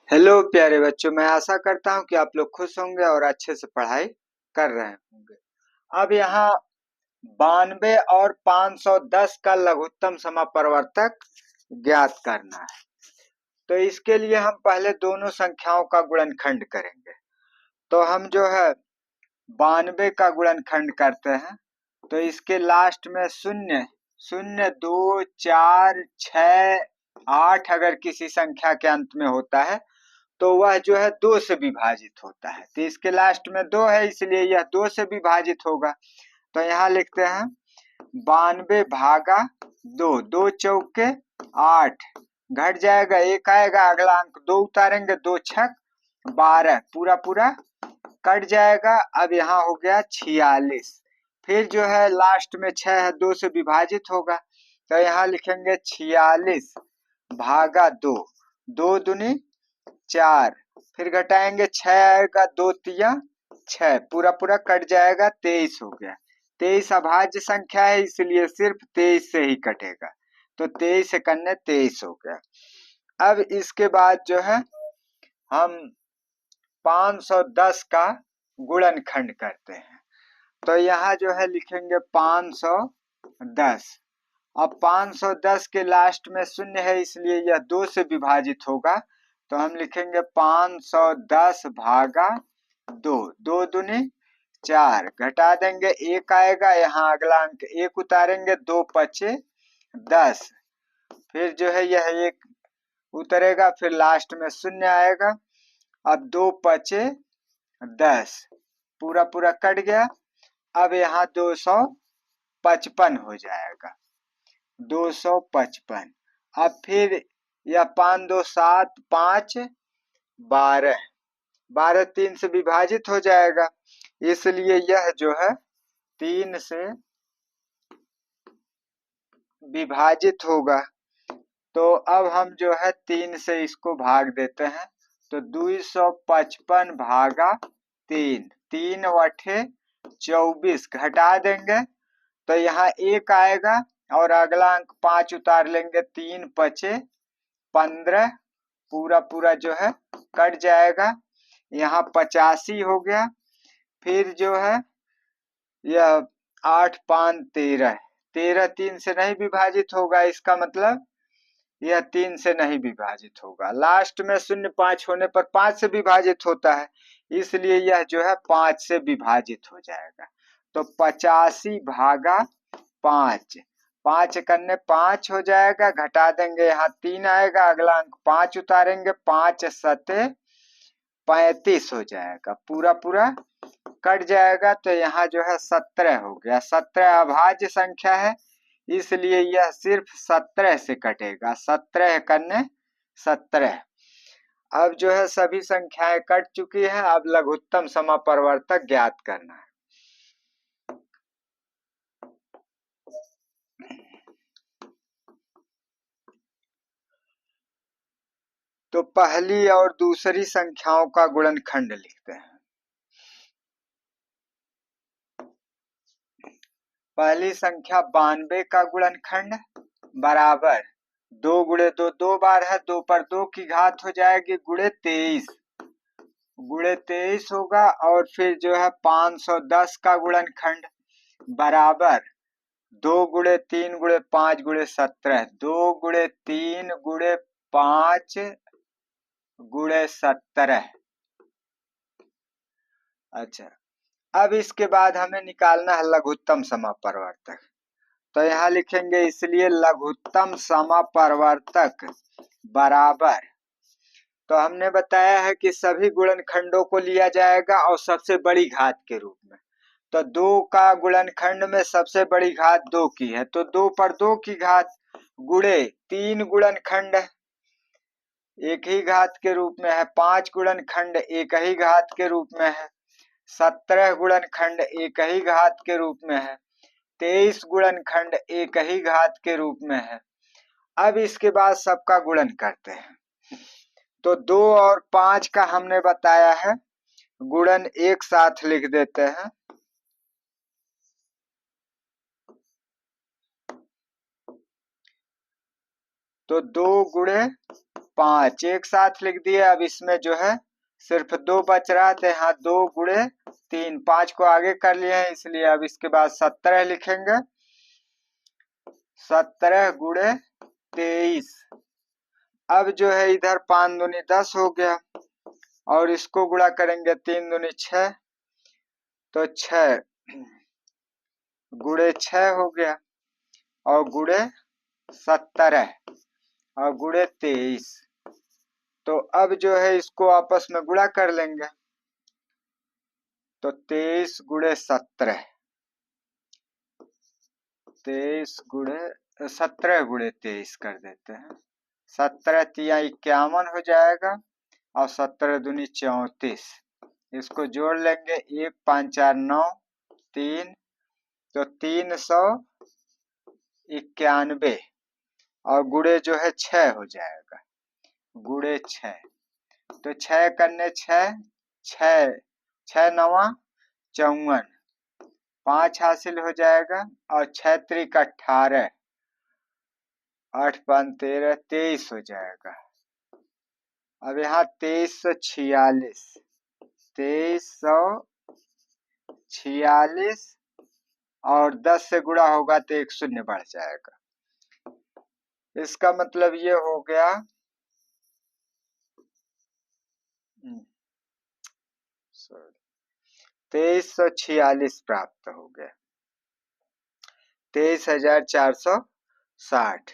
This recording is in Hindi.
हेलो प्यारे बच्चों, मैं आशा करता हूँ कि आप लोग खुश होंगे और अच्छे से पढ़ाई कर रहे होंगे। अब यहाँ 92 और 510 का लघुत्तम समापवर्तक ज्ञात करना है। तो इसके लिए हम पहले दोनों संख्याओं का गुणनखंड करेंगे। तो हम जो है 92 का गुणनखंड करते हैं। तो इसके लास्ट में शून्य, शून्य, 2, 4, 6, 8 अगर किसी संख्या के अंत में होता है तो वह जो है 2 से विभाजित होता है। तो इसके लास्ट में 2 है, इसलिए यह 2 से विभाजित होगा। तो यहाँ लिखते हैं 92 भागा 2, 2 चौके 8, घट जाएगा, एक आएगा, अगला अंक 2 उतारेंगे, 2 छक 12, पूरा पूरा कट जाएगा। अब यहाँ हो गया 46। फिर जो है लास्ट में 6 है, 2 से विभाजित होगा। तो यहाँ लिखेंगे 46 भागा 2, 2 दूनी 4, फिर घटाएंगे 6 आएगा, 2 तिया 6, पूरा पूरा कट जाएगा, 23 हो गया। 23 अभाज्य संख्या है, इसलिए सिर्फ 23 से ही कटेगा। तो 23 से करने 23 हो गया। अब इसके बाद जो है हम 510 का गुणनखंड करते हैं। तो यहाँ जो है लिखेंगे 510। अब 510 के लास्ट में शून्य है, इसलिए यह 2 से विभाजित होगा। तो हम लिखेंगे 510 भागा 2, 2 दूनी 4, घटा देंगे, एक आएगा, यहाँ अगला अंक 1 उतारेंगे, 2 पचे 10, फिर जो है यह 1 उतरेगा, फिर लास्ट में शून्य आएगा। अब 2 पचे 10, पूरा पूरा कट गया। अब यहाँ 255 हो जाएगा, 255। अब फिर यह 5 2 7, 5 12, 12 3 से विभाजित हो जाएगा, इसलिए यह जो है 3 से विभाजित होगा। तो अब हम जो है 3 से इसको भाग देते हैं। तो 255 भागा 3, 3 वठे 24, घटा देंगे, तो यहाँ 1 आएगा और अगला अंक 5 उतार लेंगे, 3 पचे 15, पूरा पूरा जो है कट जाएगा, यहाँ 85 हो गया। फिर जो है यह 8 5 13, 13 3 से नहीं विभाजित होगा, इसका मतलब यह 3 से नहीं विभाजित होगा। लास्ट में 0 5 होने पर 5 से विभाजित होता है, इसलिए यह जो है 5 से विभाजित हो जाएगा। तो 85 भागा 5, 5 करने 5 हो जाएगा, घटा देंगे, यहाँ 3 आएगा, अगला अंक 5 उतारेंगे, 5 सते 35 हो जाएगा, पूरा पूरा कट जाएगा। तो यहाँ जो है 17 हो गया। 17 अभाज्य संख्या है, इसलिए यह सिर्फ 17 से कटेगा, 17 करने 17। अब जो है सभी संख्याएं कट चुकी है, अब लघुत्तम समापवर्तक ज्ञात करना है। तो पहली और दूसरी संख्याओं का गुणनखंड लिखते हैं। पहली संख्या 92 का गुणनखंड बराबर 2 गुणे 2 2 बार है, 2 पर 2 की घात हो जाएगी, गुणे 23, गुणे 23 होगा। और फिर जो है 510 का गुणनखंड बराबर 2 गुणे 3 गुणे 5 गुणे 17, 2 गुणे 3 गुणे 5 गुणे 17। अच्छा, अब इसके बाद हमें निकालना है लघुत्तम समापवर्तक। तो यहाँ लिखेंगे, इसलिए लघुत्तम समापवर्तक बराबर, तो हमने बताया है कि सभी गुणनखंडों को लिया जाएगा और सबसे बड़ी घात के रूप में। तो 2 का गुणनखंड में सबसे बड़ी घात 2 की है, तो 2 पर 2 की घात गुणे 3 गुणनखंड एक ही घात के रूप में है, 5 गुणनखंड एक ही घात के रूप में है, 17 गुणनखंड एक ही घात के रूप में है, 23 गुणनखंड एक ही घात के रूप में है। अब इसके बाद सबका गुणन करते हैं। तो 2 और 5 का हमने बताया है, गुणन एक साथ लिख देते हैं। तो 2 गुणे 5 एक साथ लिख दिए। अब इसमें जो है सिर्फ 2 बच रहा था, यहाँ 2 गुणे 3, 5 को आगे कर लिए हैं, इसलिए अब इसके बाद 17 लिखेंगे। 17 गुणे 23। अब जो है इधर 5 दूनी 10 हो गया, और इसको गुणा करेंगे 3 दूनी 6, तो 6 गुणे 6 हो गया, और गुणे 17 और गुणे 23। तो अब जो है इसको आपस में गुणा कर लेंगे, तो 23 गुणे 17, 23 गुणे 17 गुणे 23 कर देते हैं। 17 तिया 51 हो जाएगा, और 17 दूनी 34। इसको जोड़ लेंगे, 1 5 4 9 3, तो 391, और गुणे जो है 6 हो जाएगा, गुणे 6। तो 6 करने 6, 6 नवा 54, 5 हासिल हो जाएगा, और 6 त्रिक 18, 8 5 13, 23 हो जाएगा। अब यहाँ 2346, 2346, और 10 से गुणा होगा तो 1 शून्य बढ़ जाएगा। इसका मतलब ये हो गया 2346 प्राप्त हो गया, 23,460।